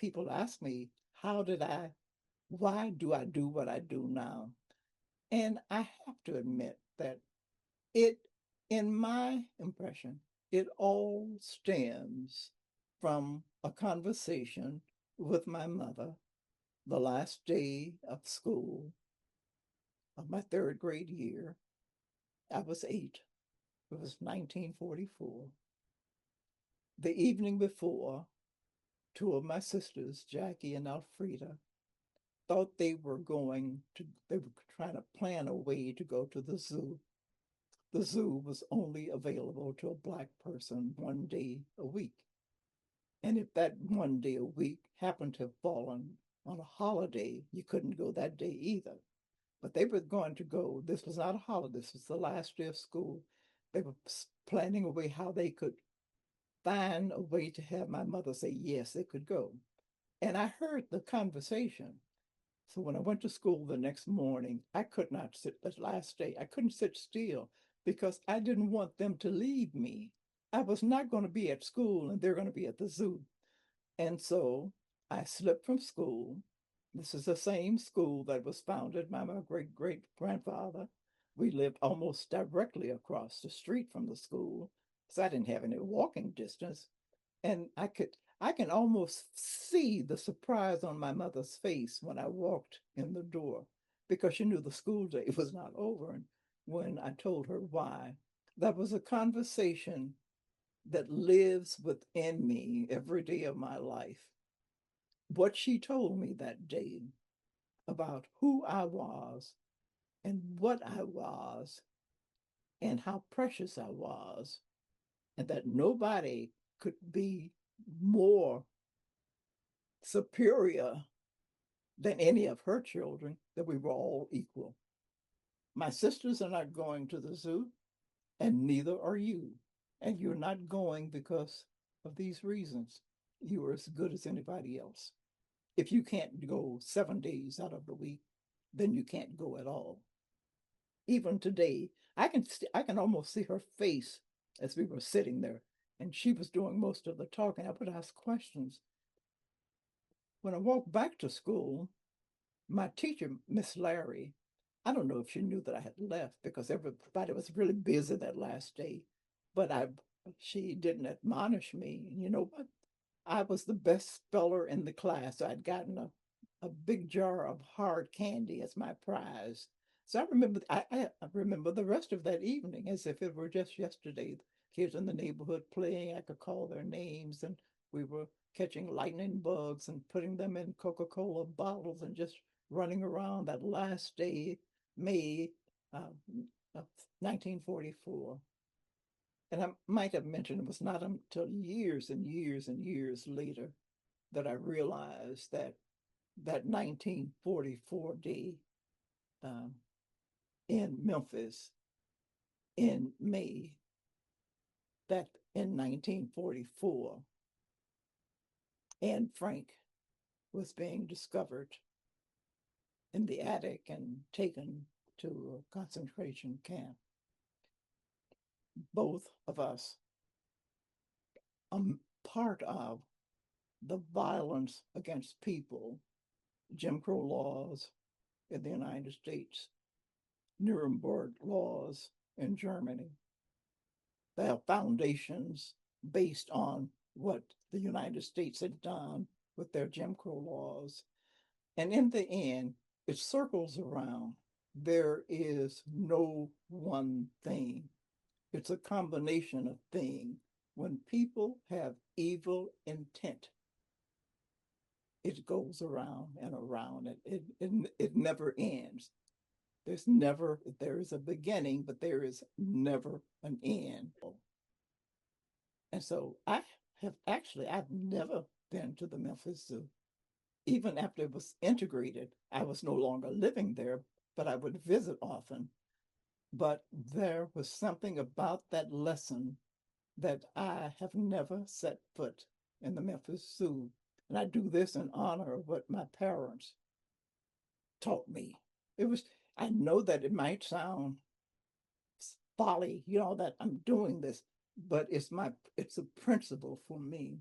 people ask me, why do I do what I do now? And I have to admit that it, in my impression, it all stems from a conversation with my mother the last day of school of my third grade year. I was 8. It was 1944. The evening before, two of my sisters, Jackie and Elfrida, thought they were trying to plan a way to go to the zoo. The zoo was only available to a Black person 1 day a week. And if that 1 day a week happened to have fallen on a holiday, you couldn't go that day either. But they were going to go. This was not a holiday, this was the last day of school. They were planning a way how they could find a way to have my mother say yes, they could go. And I heard the conversation. So when I went to school the next morning, I could not sit the last day. I couldn't sit still because I didn't want them to leave me. I was not going to be at school and they're going to be at the zoo. And so I slipped from school. This is the same school that was founded by my great great grandfather. We lived almost directly across the street from the school, so I didn't have any walking distance. And I can almost see the surprise on my mother's face when I walked in the door because she knew the school day was not over. And when I told her why, that was a conversation that lives within me every day of my life. What she told me that day about who I was and what I was and how precious I was, and that nobody could be more superior than any of her children, that we were all equal. My sisters are not going to the zoo, and neither are you. And you're not going because of these reasons. You are as good as anybody else. If you can't go 7 days out of the week, then you can't go at all. Even today, I can almost see her face as we were sitting there, and she was doing most of the talking. I would ask questions. When I walked back to school, my teacher, Miss Larry, I don't know if she knew that I had left because everybody was really busy that last day, but she didn't admonish me. You know what? I was the best speller in the class. I'd gotten a big jar of hard candy as my prize. So I remember the rest of that evening as if it were just yesterday. Kids in the neighborhood playing, I could call their names, and we were catching lightning bugs and putting them in Coca-Cola bottles and just running around that last day, May of 1944. And I might have mentioned it was not until years and years and years later that I realized that that 1944 day um, in Memphis in May, that in 1944, Anne Frank was being discovered in the attic and taken to a concentration camp. Both of us, part of the violence against people, Jim Crow laws in the United States, Nuremberg laws in Germany. They have foundations based on what the United States had done with their Jim Crow laws. And in the end, it circles around. There is no one thing. It's a combination of things. When people have evil intent, it goes around and around. It never ends. There is a beginning, but there is never an end. And so I've never been to the Memphis Zoo. Even after it was integrated, I was no longer living there, but I would visit often. But there was something about that lesson that I have never set foot in the Memphis Zoo. And I do this in honor of what my parents taught me. I know that it might sound folly, that I'm doing this, but it's a principle for me.